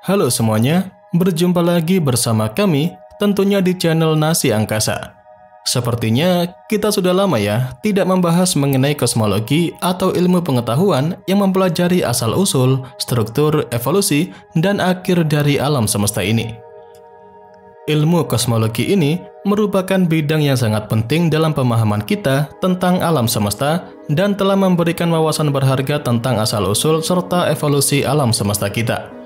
Halo semuanya, berjumpa lagi bersama kami tentunya di channel Nasi Angkasa. Sepertinya kita sudah lama ya tidak membahas mengenai kosmologi atau ilmu pengetahuan yang mempelajari asal-usul, struktur, evolusi, dan akhir dari alam semesta ini. Ilmu kosmologi ini merupakan bidang yang sangat penting dalam pemahaman kita tentang alam semesta dan telah memberikan wawasan berharga tentang asal-usul serta evolusi alam semesta kita.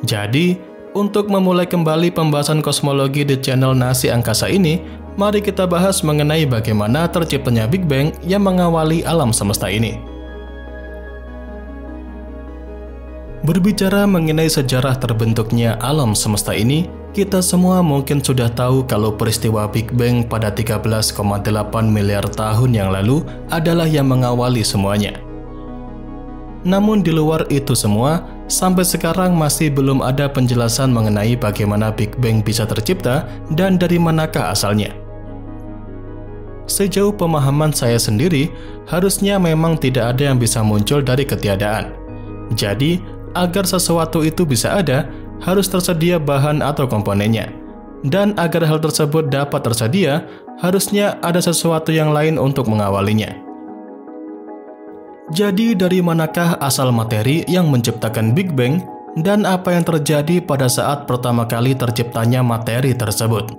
Jadi, untuk memulai kembali pembahasan kosmologi di channel Nasi Angkasa ini, mari kita bahas mengenai bagaimana terciptanya Big Bang yang mengawali alam semesta ini. Berbicara mengenai sejarah terbentuknya alam semesta ini, kita semua mungkin sudah tahu kalau peristiwa Big Bang pada 13,8 miliar tahun yang lalu adalah yang mengawali semuanya. Namun di luar itu semua, sampai sekarang masih belum ada penjelasan mengenai bagaimana Big Bang bisa tercipta dan dari manakah asalnya. Sejauh pemahaman saya sendiri, harusnya memang tidak ada yang bisa muncul dari ketiadaan. Jadi, agar sesuatu itu bisa ada, harus tersedia bahan atau komponennya. Dan agar hal tersebut dapat tersedia, harusnya ada sesuatu yang lain untuk mengawalinya. Jadi dari manakah asal materi yang menciptakan Big Bang dan apa yang terjadi pada saat pertama kali terciptanya materi tersebut?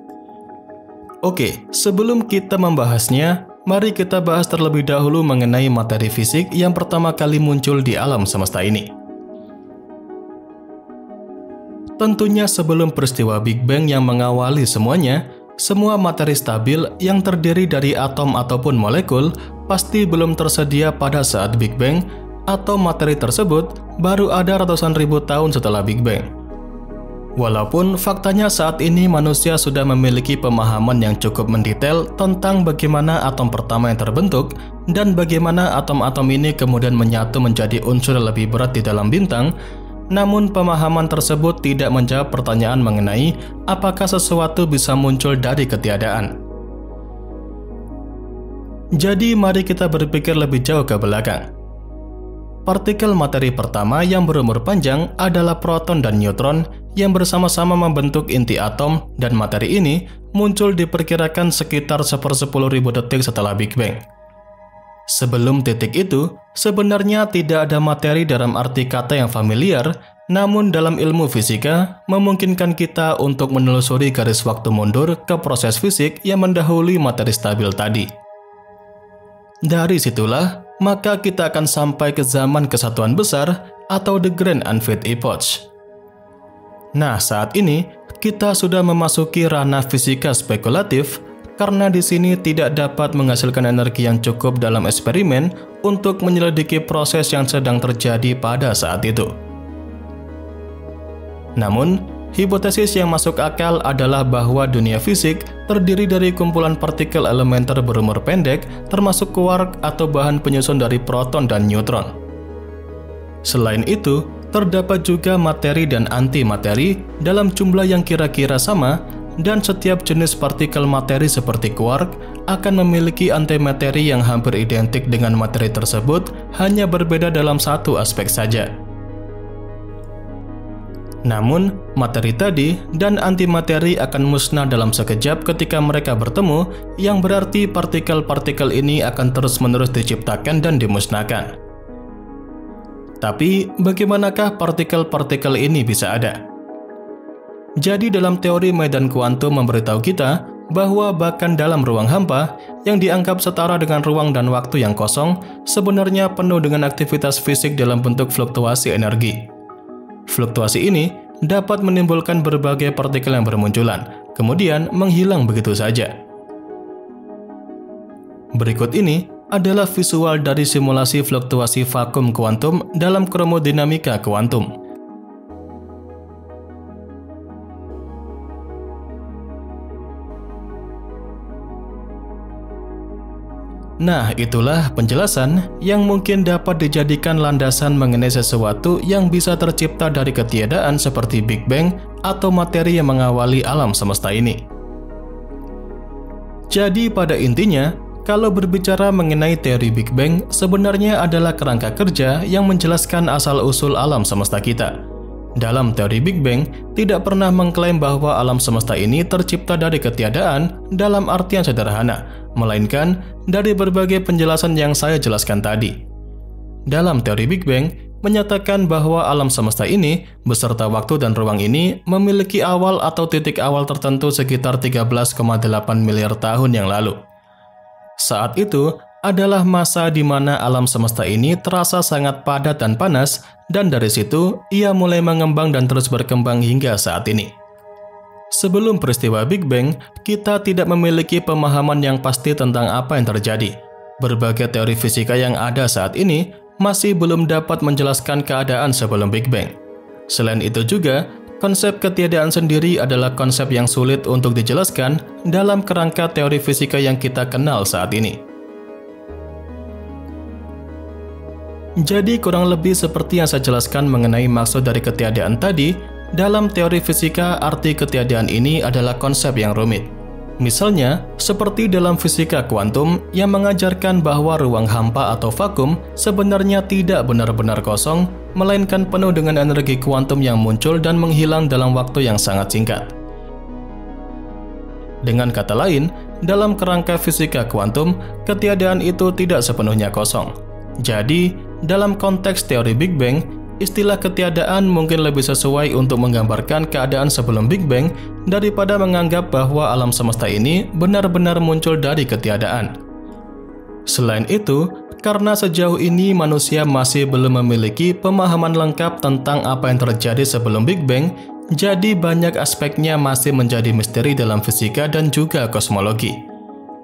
Oke, sebelum kita membahasnya, mari kita bahas terlebih dahulu mengenai materi fisik yang pertama kali muncul di alam semesta ini. Tentunya sebelum peristiwa Big Bang yang mengawali semuanya, semua materi stabil yang terdiri dari atom ataupun molekul pasti belum tersedia pada saat Big Bang, atau materi tersebut baru ada ratusan ribu tahun setelah Big Bang. Walaupun faktanya saat ini manusia sudah memiliki pemahaman yang cukup mendetail tentang bagaimana atom pertama yang terbentuk dan bagaimana atom-atom ini kemudian menyatu menjadi unsur lebih berat di dalam bintang, namun pemahaman tersebut tidak menjawab pertanyaan mengenai apakah sesuatu bisa muncul dari ketiadaan. Jadi mari kita berpikir lebih jauh ke belakang. Partikel materi pertama yang berumur panjang adalah proton dan neutron yang bersama-sama membentuk inti atom, dan materi ini muncul diperkirakan sekitar 1/10.000 detik setelah Big Bang. Sebelum titik itu, sebenarnya tidak ada materi dalam arti kata yang familiar, namun dalam ilmu fisika, memungkinkan kita untuk menelusuri garis waktu mundur ke proses fisik yang mendahului materi stabil tadi. Dari situlah, maka kita akan sampai ke zaman kesatuan besar atau The Grand Unfit Epoch. Nah, saat ini, kita sudah memasuki ranah fisika spekulatif, karena di sini tidak dapat menghasilkan energi yang cukup dalam eksperimen untuk menyelidiki proses yang sedang terjadi pada saat itu. Namun, hipotesis yang masuk akal adalah bahwa dunia fisik terdiri dari kumpulan partikel elementer berumur pendek, termasuk quark atau bahan penyusun dari proton dan neutron. Selain itu, terdapat juga materi dan antimateri dalam jumlah yang kira-kira sama, dan setiap jenis partikel materi seperti quark akan memiliki antimateri yang hampir identik dengan materi tersebut, hanya berbeda dalam satu aspek saja. Namun, materi tadi dan antimateri akan musnah dalam sekejap ketika mereka bertemu, yang berarti partikel-partikel ini akan terus-menerus diciptakan dan dimusnahkan. Tapi, bagaimanakah partikel-partikel ini bisa ada? Jadi dalam teori medan kuantum memberitahu kita bahwa bahkan dalam ruang hampa yang dianggap setara dengan ruang dan waktu yang kosong sebenarnya penuh dengan aktivitas fisik dalam bentuk fluktuasi energi. Fluktuasi ini dapat menimbulkan berbagai partikel yang bermunculan, kemudian menghilang begitu saja. Berikut ini adalah visual dari simulasi fluktuasi vakum kuantum dalam kromodinamika kuantum. Nah, itulah penjelasan yang mungkin dapat dijadikan landasan mengenai sesuatu yang bisa tercipta dari ketiadaan seperti Big Bang atau materi yang mengawali alam semesta ini. Jadi pada intinya, kalau berbicara mengenai teori Big Bang, sebenarnya adalah kerangka kerja yang menjelaskan asal-usul alam semesta kita. Dalam teori Big Bang, tidak pernah mengklaim bahwa alam semesta ini tercipta dari ketiadaan dalam artian sederhana, melainkan dari berbagai penjelasan yang saya jelaskan tadi. Dalam teori Big Bang, menyatakan bahwa alam semesta ini, beserta waktu dan ruang ini, memiliki awal atau titik awal tertentu sekitar 13,8 miliar tahun yang lalu. Saat itu adalah masa di mana alam semesta ini terasa sangat padat dan panas, dan dari situ ia mulai mengembang dan terus berkembang hingga saat ini. Sebelum peristiwa Big Bang, kita tidak memiliki pemahaman yang pasti tentang apa yang terjadi. Berbagai teori fisika yang ada saat ini masih belum dapat menjelaskan keadaan sebelum Big Bang. Selain itu juga, konsep ketiadaan sendiri adalah konsep yang sulit untuk dijelaskan dalam kerangka teori fisika yang kita kenal saat ini. Jadi kurang lebih seperti yang saya jelaskan mengenai maksud dari ketiadaan tadi, dalam teori fisika arti ketiadaan ini adalah konsep yang rumit. Misalnya, seperti dalam fisika kuantum yang mengajarkan bahwa ruang hampa atau vakum sebenarnya tidak benar-benar kosong, melainkan penuh dengan energi kuantum yang muncul dan menghilang dalam waktu yang sangat singkat. Dengan kata lain, dalam kerangka fisika kuantum, ketiadaan itu tidak sepenuhnya kosong. Jadi, dalam konteks teori Big Bang, istilah ketiadaan mungkin lebih sesuai untuk menggambarkan keadaan sebelum Big Bang daripada menganggap bahwa alam semesta ini benar-benar muncul dari ketiadaan. Selain itu, karena sejauh ini manusia masih belum memiliki pemahaman lengkap tentang apa yang terjadi sebelum Big Bang, jadi banyak aspeknya masih menjadi misteri dalam fisika dan juga kosmologi.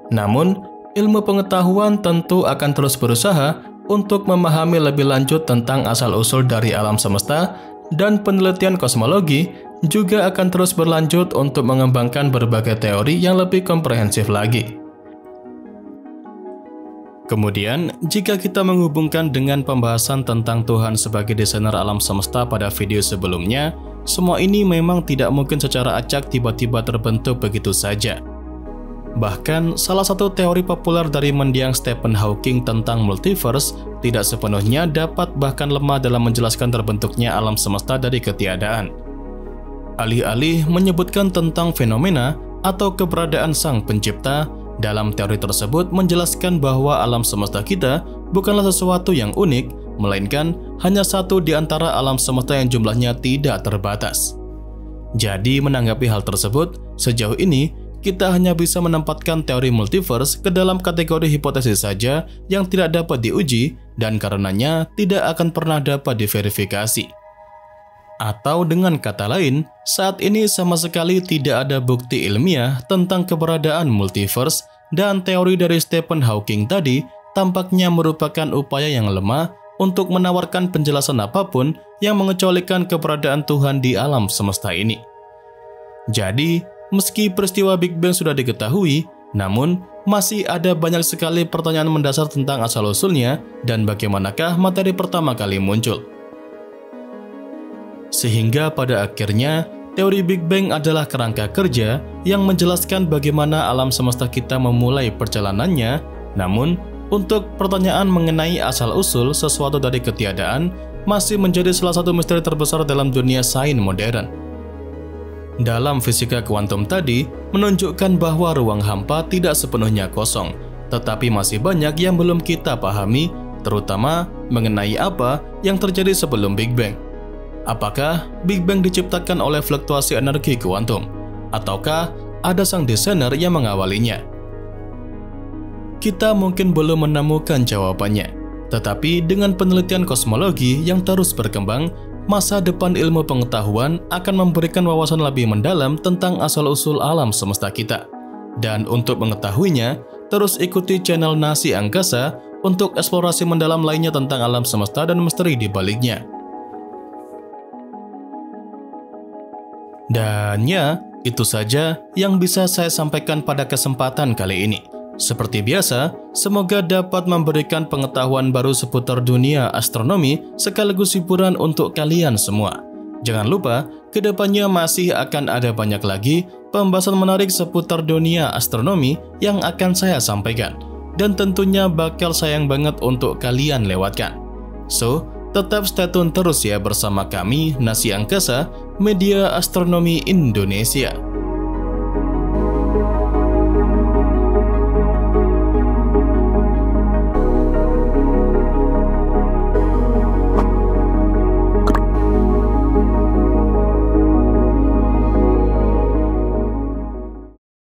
Namun, ilmu pengetahuan tentu akan terus berusaha untuk memahami lebih lanjut tentang asal-usul dari alam semesta, dan penelitian kosmologi juga akan terus berlanjut untuk mengembangkan berbagai teori yang lebih komprehensif lagi. Kemudian, jika kita menghubungkan dengan pembahasan tentang Tuhan sebagai desainer alam semesta pada video sebelumnya, semua ini memang tidak mungkin secara acak tiba-tiba terbentuk begitu saja. Bahkan, salah satu teori populer dari mendiang Stephen Hawking tentang multiverse tidak sepenuhnya dapat bahkan lemah dalam menjelaskan terbentuknya alam semesta dari ketiadaan. Alih-alih menyebutkan tentang fenomena atau keberadaan sang pencipta, dalam teori tersebut menjelaskan bahwa alam semesta kita bukanlah sesuatu yang unik, melainkan hanya satu di antara alam semesta yang jumlahnya tidak terbatas. Jadi, menanggapi hal tersebut, sejauh ini kita hanya bisa menempatkan teori multiverse ke dalam kategori hipotesis saja yang tidak dapat diuji dan karenanya tidak akan pernah dapat diverifikasi. Atau dengan kata lain, saat ini sama sekali tidak ada bukti ilmiah tentang keberadaan multiverse, dan teori dari Stephen Hawking tadi tampaknya merupakan upaya yang lemah untuk menawarkan penjelasan apapun yang mengecualikan keberadaan Tuhan di alam semesta ini. Jadi, meski peristiwa Big Bang sudah diketahui, namun masih ada banyak sekali pertanyaan mendasar tentang asal-usulnya dan bagaimanakah materi pertama kali muncul. Sehingga pada akhirnya, teori Big Bang adalah kerangka kerja yang menjelaskan bagaimana alam semesta kita memulai perjalanannya, namun untuk pertanyaan mengenai asal-usul sesuatu dari ketiadaan masih menjadi salah satu misteri terbesar dalam dunia sains modern. Dalam fisika kuantum tadi, menunjukkan bahwa ruang hampa tidak sepenuhnya kosong, tetapi masih banyak yang belum kita pahami, terutama mengenai apa yang terjadi sebelum Big Bang. Apakah Big Bang diciptakan oleh fluktuasi energi kuantum, ataukah ada sang desainer yang mengawalinya? Kita mungkin belum menemukan jawabannya, tetapi dengan penelitian kosmologi yang terus berkembang, masa depan ilmu pengetahuan akan memberikan wawasan lebih mendalam tentang asal-usul alam semesta kita. Dan untuk mengetahuinya, terus ikuti channel Nasi Angkasa untuk eksplorasi mendalam lainnya tentang alam semesta dan misteri di baliknya. Dan ya, itu saja yang bisa saya sampaikan pada kesempatan kali ini. Seperti biasa, semoga dapat memberikan pengetahuan baru seputar dunia astronomi sekaligus hiburan untuk kalian semua. Jangan lupa, kedepannya masih akan ada banyak lagi pembahasan menarik seputar dunia astronomi yang akan saya sampaikan. Dan tentunya bakal sayang banget untuk kalian lewatkan. So, Tetap stay tune terus ya bersama kami, Nasi Angkasa, Media Astronomi Indonesia.